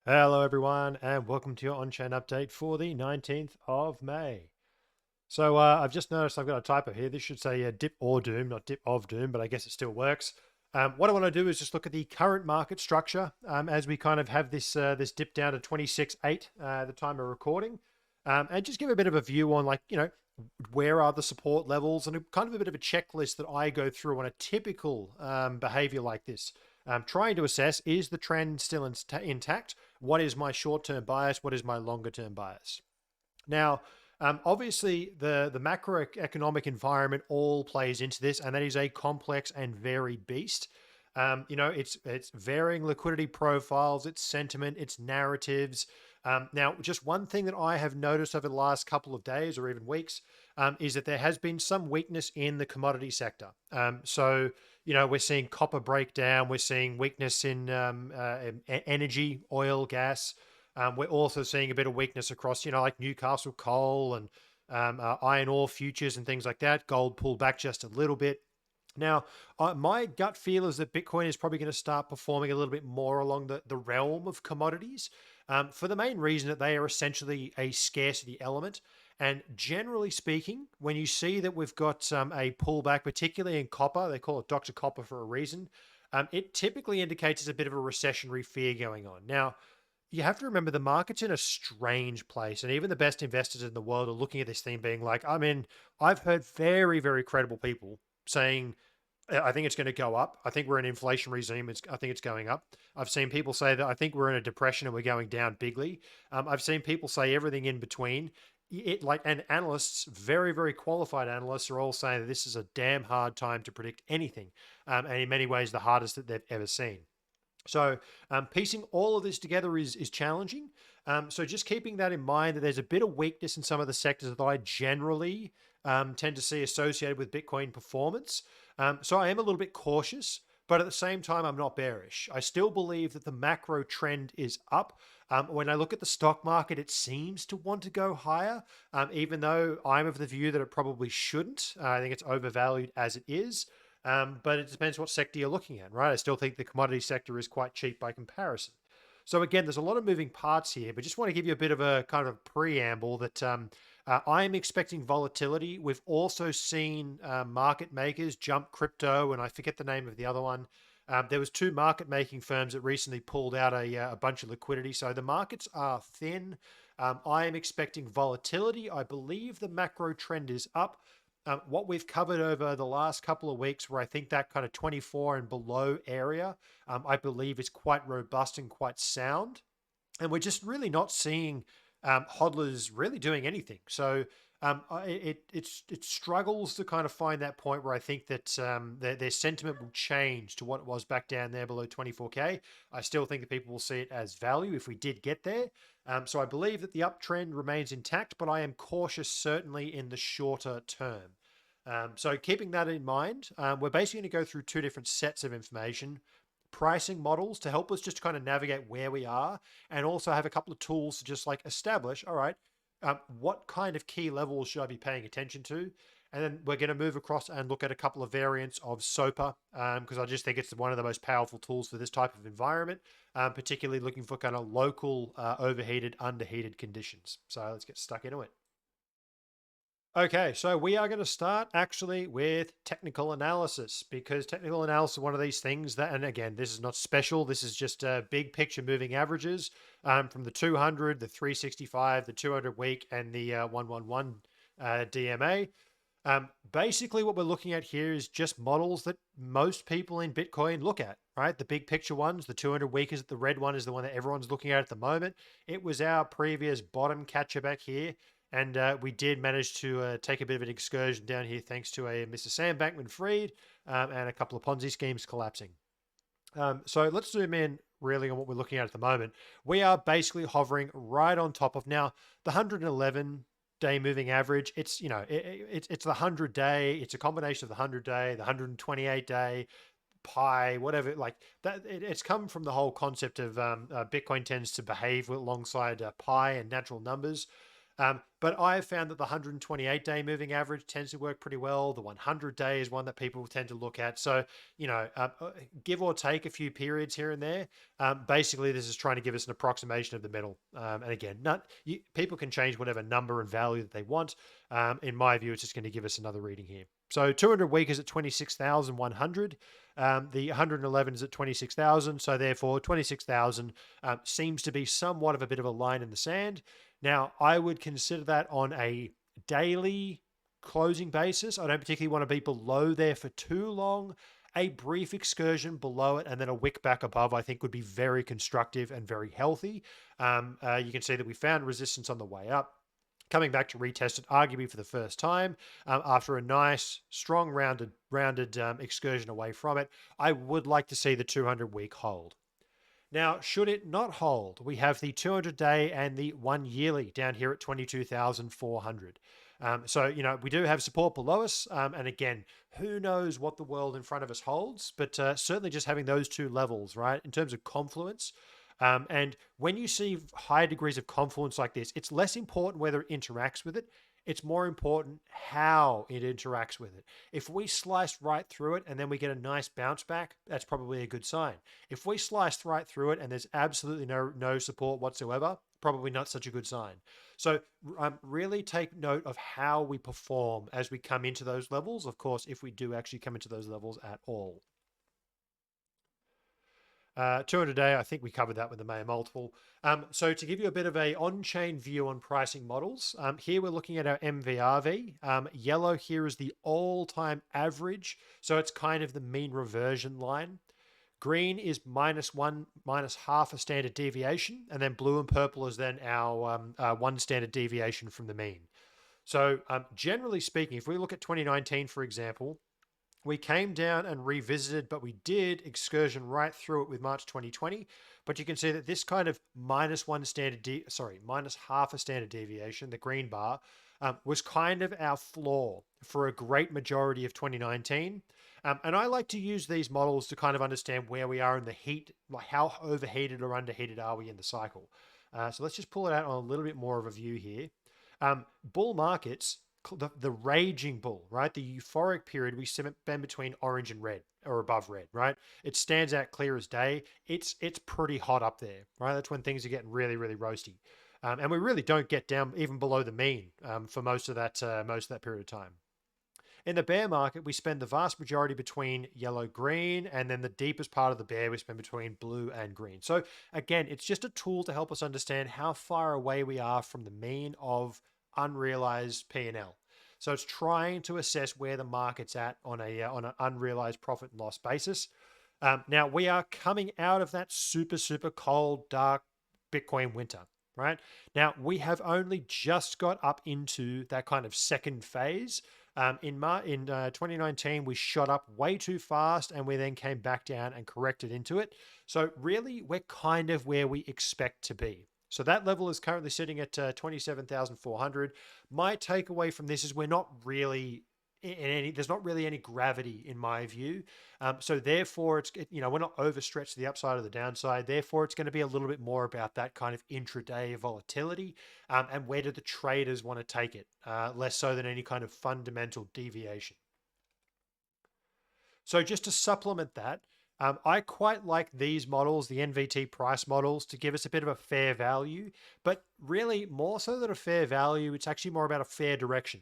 Hello, everyone, and welcome to your Onchain update for the 19th of May. So I've just noticed I've got a typo here. This should say dip or doom, not dip of doom, but I guess it still works. What I want to do is just look at the current market structure as we kind of have this dip down to 26.8 at the time of recording, and just give a bit of a view on where are the support levels and kind of a bit of a checklist that I go through on a typical behavior like this. Trying to assess, is the trend still intact? What is my short-term bias? What is my longer-term bias? Now, obviously, the macroeconomic environment all plays into this, and that is a complex and varied beast. It's varying liquidity profiles, its sentiment, its narratives. Now, just one thing that I have noticed over the last couple of days or even weeks is that there has been some weakness in the commodity sector. We're seeing copper break down, we're seeing weakness in energy, oil, gas. We're also seeing a bit of weakness across, like Newcastle coal and iron ore futures and things like that. Gold pulled back just a little bit. Now, my gut feel is that Bitcoin is probably going to start performing a little bit more along the realm of commodities for the main reason that they are essentially a scarcity element. And generally speaking, when you see that we've got a pullback, particularly in copper, they call it Dr. Copper for a reason, it typically indicates there's a bit of a recessionary fear going on. Now, you have to remember the market's in a strange place, and even the best investors in the world are looking at this thing being like, I mean, I've heard very, very credible people saying, I think it's going to go up. I think we're in an inflation regime. I think it's going up. I've seen people say that I think we're in a depression and we're going down bigly. I've seen people say everything in between. And analysts, very, very qualified analysts, are all saying that this is a damn hard time to predict anything, and in many ways the hardest that they've ever seen. So piecing all of this together is challenging. So just keeping that in mind that there's a bit of weakness in some of the sectors that I generally tend to see associated with Bitcoin performance. So I am a little bit cautious, but at the same time, I'm not bearish. I still believe that the macro trend is up. When I look at the stock market, it seems to want to go higher, even though I'm of the view that it probably shouldn't. I think it's overvalued as it is. But it depends what sector you're looking at, right? I still think the commodity sector is quite cheap by comparison. So again, there's a lot of moving parts here, but just want to give you a bit of a kind of preamble that I am expecting volatility. We've also seen market makers jump crypto, and I forget the name of the other one. There was two market making firms that recently pulled out a bunch of liquidity. So the markets are thin. I am expecting volatility. I believe the macro trend is up. What we've covered over the last couple of weeks, where I think that kind of 24 and below area, I believe is quite robust and quite sound. And we're just really not seeing hodlers really doing anything. So it struggles to kind of find that point where I think that their sentiment will change to what it was back down there below 24K. I still think that people will see it as value if we did get there. So I believe that the uptrend remains intact, but I am cautious certainly in the shorter term. So keeping that in mind, we're basically going to go through two different sets of information: pricing models to help us just kind of navigate where we are, and also have a couple of tools to just like establish, all right, what kind of key levels should I be paying attention to? And then we're going to move across and look at a couple of variants of SOPR because I just think it's one of the most powerful tools for this type of environment, particularly looking for kind of local overheated, underheated conditions. So let's get stuck into it. Okay, so we are going to start actually with technical analysis because technical analysis is one of these things that, and again, this is not special. This is just big picture moving averages from the 200, the 365, the 200 week, and the 111 DMA. Basically, what we're looking at here is just models that most people in Bitcoin look at, right? The big picture ones, the 200 week is the red one is the one that everyone's looking at the moment. It was our previous bottom catcher back here. And we did manage to take a bit of an excursion down here thanks to a Mr. Sam Bankman-Fried and a couple of Ponzi schemes collapsing. So let's zoom in really on what we're looking at the moment. We are basically hovering right on top of now the 111-day moving average. It's it's the 100-day. It's a combination of the 100-day, the 128-day, pi, whatever, like that. It's come from the whole concept of Bitcoin tends to behave alongside pi and natural numbers. But I have found that the 128-day moving average tends to work pretty well. The 100-day is one that people tend to look at. So, give or take a few periods here and there. Basically, this is trying to give us an approximation of the middle. And again, people can change whatever number and value that they want. In my view, it's just going to give us another reading here. So 200 week is at 26,100. The 111 is at 26,000. So therefore, 26,000 seems to be somewhat of a bit of a line in the sand. Now, I would consider that on a daily closing basis. I don't particularly want to be below there for too long. A brief excursion below it and then a wick back above, I think, would be very constructive and very healthy. You can see that we found resistance on the way up. Coming back to retest it, arguably for the first time, after a nice, strong, rounded excursion away from it, I would like to see the 200-week hold. Now, should it not hold, we have the 200-day and the 1 yearly down here at 22,400. So, we do have support below us. And again, who knows what the world in front of us holds, but certainly just having those two levels, right, in terms of confluence. And when you see high degrees of confluence like this, it's less important whether it interacts with it. It's more important how it interacts with it. If we slice right through it and then we get a nice bounce back, that's probably a good sign. If we slice right through it and there's absolutely no support whatsoever, probably not such a good sign. So really take note of how we perform as we come into those levels. Of course, if we do actually come into those levels at all. 200-day, I think we covered that with the Mayer multiple. So to give you a bit of a on-chain view on pricing models, here we're looking at our MVRV. Yellow here is the all-time average, so it's kind of the mean reversion line. Green is -1, -half a standard deviation, and then blue and purple is then our 1 standard deviation from the mean. So generally speaking, if we look at 2019, for example, we came down and revisited, but we did excursion right through it with March 2020. But you can see that this kind of -1 standard, -half a standard deviation, the green bar, was kind of our floor for a great majority of 2019. And I like to use these models to kind of understand where we are in the heat, like how overheated or underheated are we in the cycle. So let's just pull it out on a little bit more of a view here. Bull markets, the raging bull, right? The euphoric period, we spend between orange and red or above red, right? It stands out clear as day. It's pretty hot up there, right? That's when things are getting really, really roasty. And we really don't get down even below the mean for most of that period of time. In the bear market, we spend the vast majority between yellow, green, and then the deepest part of the bear we spend between blue and green. So again, it's just a tool to help us understand how far away we are from the mean of unrealized P&L. So it's trying to assess where the market's at on an unrealized profit and loss basis. Now we are coming out of that super, super cold, dark Bitcoin winter, right? Now we have only just got up into that kind of second phase. In 2019, we shot up way too fast and we then came back down and corrected into it. So really, we're kind of where we expect to be. So that level is currently sitting at 27,400. My takeaway from this is we're not really there's not really any gravity in my view. So therefore, we're not overstretched to the upside or the downside. Therefore, it's going to be a little bit more about that kind of intraday volatility and where do the traders want to take it, less so than any kind of fundamental deviation. So just to supplement that, I quite like these models, the NVT price models, to give us a bit of a fair value, but really more so than a fair value, it's actually more about a fair direction,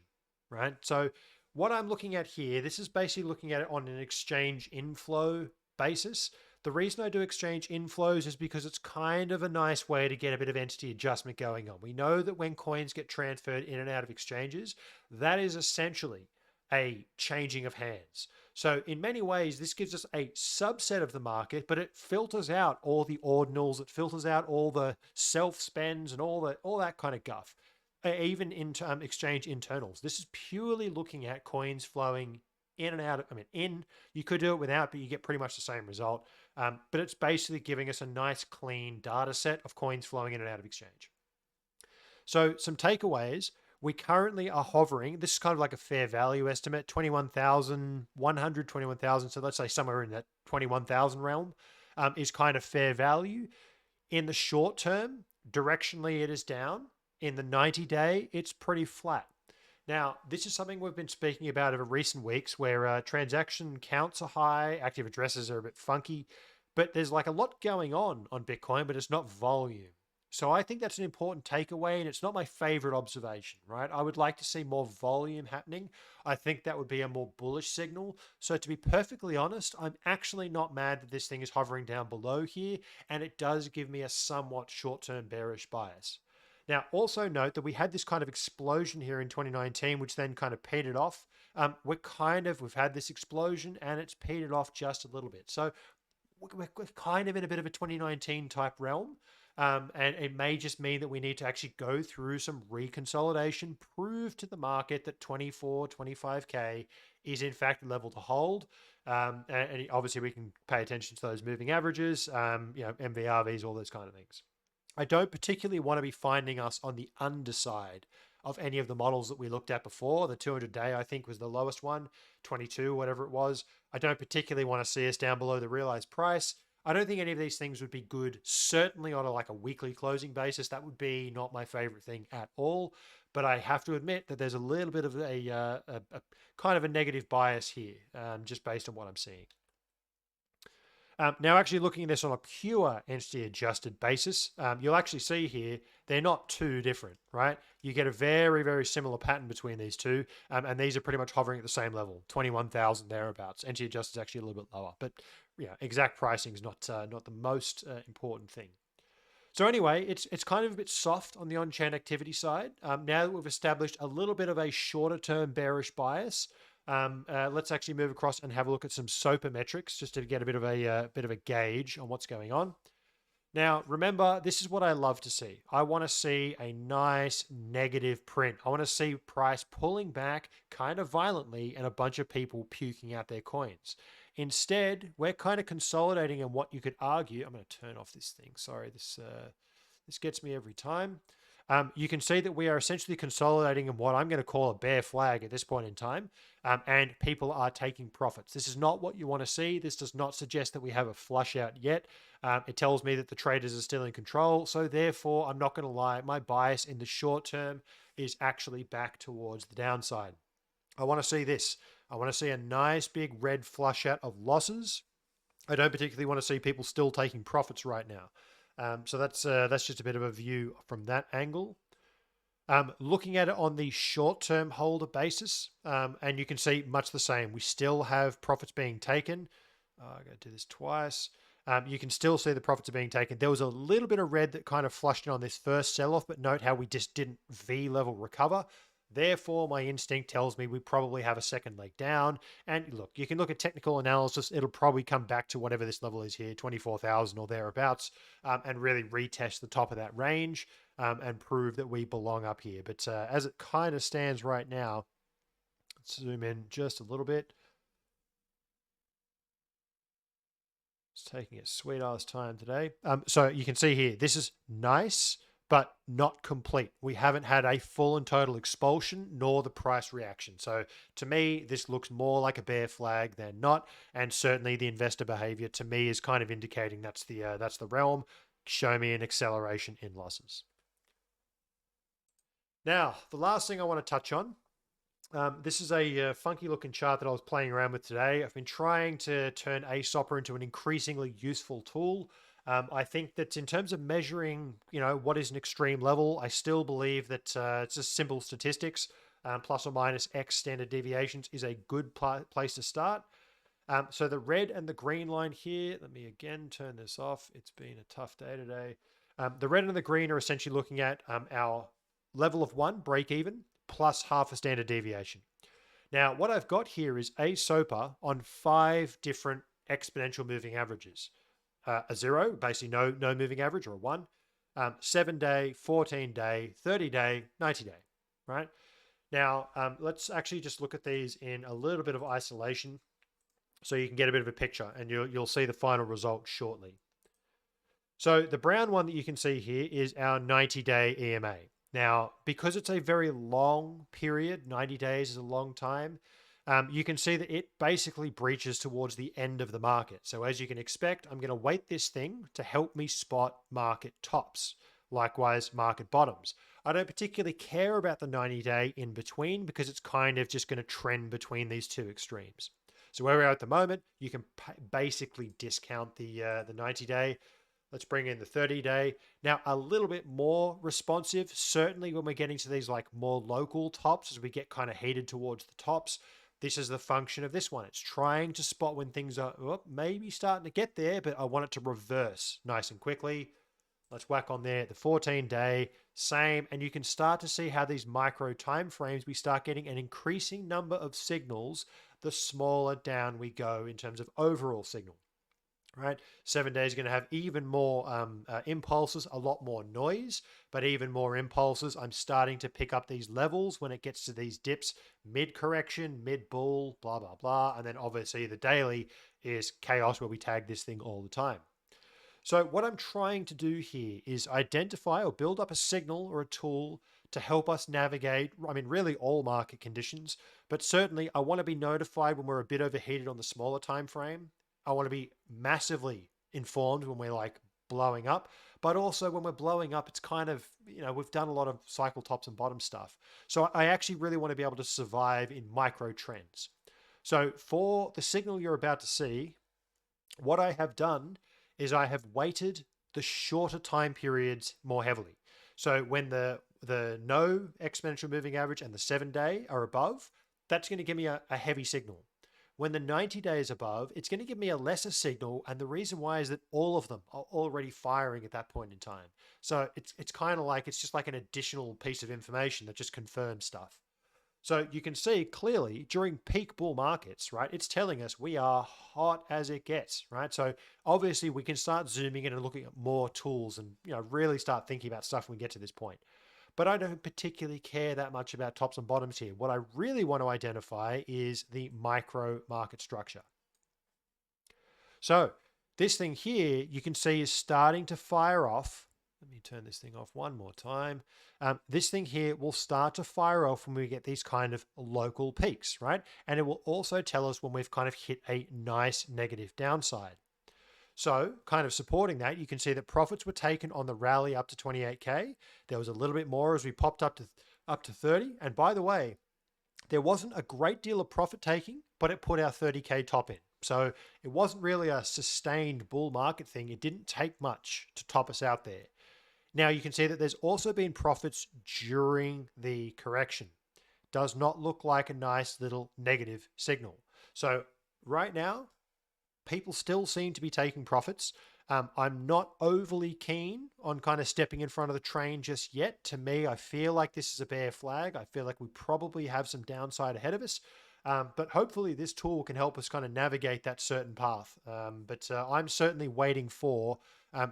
right? So what I'm looking at here, this is basically looking at it on an exchange inflow basis. The reason I do exchange inflows is because it's kind of a nice way to get a bit of entity adjustment going on. We know that when coins get transferred in and out of exchanges, that is essentially a changing of hands. So in many ways, this gives us a subset of the market, but it filters out all the ordinals, it filters out all the self-spends and all that kind of guff. Even in exchange internals. This is purely looking at coins flowing in and out. You could do it without, but you get pretty much the same result. But it's basically giving us a nice clean data set of coins flowing in and out of exchange. So some takeaways, we currently are hovering, this is kind of like a fair value estimate, 21,100, 21,000. So let's say somewhere in that 21,000 realm is kind of fair value. In the short term, directionally it is down. in the 90-day, it's pretty flat. Now, this is something we've been speaking about over recent weeks where transaction counts are high, active addresses are a bit funky, but there's like a lot going on Bitcoin, but it's not volume. So I think that's an important takeaway, and it's not my favorite observation, right? I would like to see more volume happening. I think that would be a more bullish signal. So to be perfectly honest, I'm actually not mad that this thing is hovering down below here, and it does give me a somewhat short-term bearish bias. Now, also note that we had this kind of explosion here in 2019, which then kind of petered off. We've had this explosion and it's petered off just a little bit. So we're kind of in a bit of a 2019 type realm. And it may just mean that we need to actually go through some reconsolidation, prove to the market that 24, 25K is in fact a level to hold. And obviously we can pay attention to those moving averages, MVRVs, all those kind of things. I don't particularly want to be finding us on the underside of any of the models that we looked at before. The 200-day, I think, was the lowest one, 22, whatever it was. I don't particularly want to see us down below the realized price. I don't think any of these things would be good, certainly on a weekly closing basis. That would be not my favorite thing at all. But I have to admit that there's a little bit of a kind of a negative bias here, just based on what I'm seeing. Now, actually looking at this on a pure entity adjusted basis, you'll actually see here, they're not too different, right? You get a very, very similar pattern between these two. And these are pretty much hovering at the same level, 21,000 thereabouts. Entity adjusted is actually a little bit lower, but yeah, exact pricing is not the most important thing. So anyway, it's kind of a bit soft on the on-chain activity side. Now that we've established a little bit of a shorter term bearish bias, let's actually move across and have a look at some SOPR metrics just to get a bit of a gauge on what's going on. Now, remember, this is what I love to see. I want to see a nice negative print. I want to see price pulling back kind of violently and a bunch of people puking out their coins. Instead, we're kind of consolidating in what you could argue. I'm going to turn off this thing. Sorry, this gets me every time. You can see that we are essentially consolidating in what I'm going to call a bear flag at this point in time, and people are taking profits. This is not what you want to see. This does not suggest that we have a flush out yet. It tells me that the traders are still in control. So therefore, I'm not going to lie, my bias in the short term is actually back towards the downside. I want to see this. I want to see a nice big red flush out of losses. I don't particularly want to see people still taking profits right now. So that's just a bit of a view from that angle. Looking at it on the short-term holder basis, and you can see much the same. We still have profits being taken. I'm going to do this twice. You can still see the profits are being taken. There was a little bit of red that kind of flushed in on this first sell-off, but note how we just didn't V-level recover. Therefore, my instinct tells me we probably have a second leg down. And look, you can look at technical analysis. It'll probably come back to whatever this level is here, 24,000 or thereabouts, and really retest the top of that range and prove that we belong up here. But as it kind of stands right now, let's zoom in just a little bit. It's taking its sweet ass time today. So you can see here, this is nice, but not complete. We haven't had a full and total expulsion nor the price reaction. So to me, this looks more like a bear flag than not. And certainly the investor behavior to me is kind of indicating that's the realm. Show me an acceleration in losses. Now, the last thing I want to touch on, this is a funky looking chart that I was playing around with today. I've been trying to turn aSOPR into an increasingly useful tool. I think that in terms of measuring, what is an extreme level, I still believe that it's just simple statistics, plus or minus X standard deviations is a good place to start. So the red and the green line here, let me again turn this off. It's been a tough day today. The red and the green are essentially looking at our level of 1, break even, plus half a standard deviation. Now, what I've got here is aSOPR on 5 different exponential moving averages. A 0, basically no moving average, or a 1, 7-day, 14-day, 30-day, 90-day, right? Now, let's actually just look at these in a little bit of isolation so you can get a bit of a picture, and you'll see the final result shortly. So the brown one that you can see here is our 90-day EMA. Now, because it's a very long period, 90 days is a long time, you can see that it basically breaches towards the end of the market. So as you can expect, I'm going to weight this thing to help me spot market tops, likewise market bottoms. I don't particularly care about the 90-day in between because it's kind of just going to trend between these two extremes. So where we are at the moment, you can basically discount the 90-day. Let's bring in the 30-day. Now, a little bit more responsive, certainly when we're getting to these like more local tops, as we get kind of heated towards the tops. This is the function of this one. It's trying to spot when things are maybe starting to get there, but I want it to reverse nice and quickly. Let's whack on there the 14-day, same. And you can start to see how these micro time frames, we start getting an increasing number of signals the smaller down we go in terms of overall signal. Right, 7 days is going to have even more impulses, a lot more noise, but even more impulses. I'm starting to pick up these levels when it gets to these dips, mid correction, mid bull, blah blah blah, and then obviously the daily is chaos where we tag this thing all the time. So what I'm trying to do here is identify or build up a signal or a tool to help us navigate, I mean, really all market conditions, but certainly I want to be notified when we're a bit overheated on the smaller time frame. I want to be massively informed when we're like blowing up, but also when we're blowing up, it's kind of, we've done a lot of cycle tops and bottom stuff. So I actually really want to be able to survive in micro trends. So for the signal you're about to see, what I have done is I have weighted the shorter time periods more heavily. So when the no exponential moving average and the 7-day are above, that's going to give me a heavy signal. When the 90-day is above, it's going to give me a lesser signal. And the reason why is that all of them are already firing at that point in time. So it's kind of like, it's just like an additional piece of information that just confirms stuff. So you can see clearly during peak bull markets, right? It's telling us we are hot as it gets, right? So obviously we can start zooming in and looking at more tools and, really start thinking about stuff when we get to this point. But I don't particularly care that much about tops and bottoms here. What I really want to identify is the micro market structure. So this thing here, you can see is starting to fire off. Let me turn this thing off one more time. This thing here will start to fire off when we get these kind of local peaks, right? And it will also tell us when we've kind of hit a nice negative downside. So kind of supporting that, you can see that profits were taken on the rally up to 28K. There was a little bit more as we popped up to 30. And by the way, there wasn't a great deal of profit taking, but it put our 30K top in. So it wasn't really a sustained bull market thing. It didn't take much to top us out there. Now you can see that there's also been profits during the correction. Does not look like a nice little negative signal. So right now, people still seem to be taking profits. I'm not overly keen on kind of stepping in front of the train just yet. To me, I feel like this is a bear flag. I feel like we probably have some downside ahead of us. But hopefully this tool can help us kind of navigate that certain path. But I'm certainly waiting for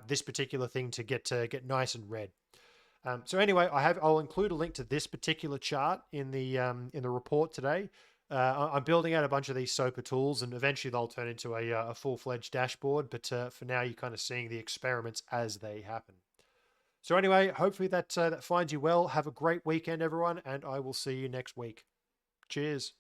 this particular thing to get nice and red. So anyway, I'll include a link to this particular chart in the report today. I'm building out a bunch of these SOPR tools, and eventually they'll turn into a full-fledged dashboard. But for now, you're kind of seeing the experiments as they happen. So anyway, hopefully that finds you well. Have a great weekend, everyone, and I will see you next week. Cheers.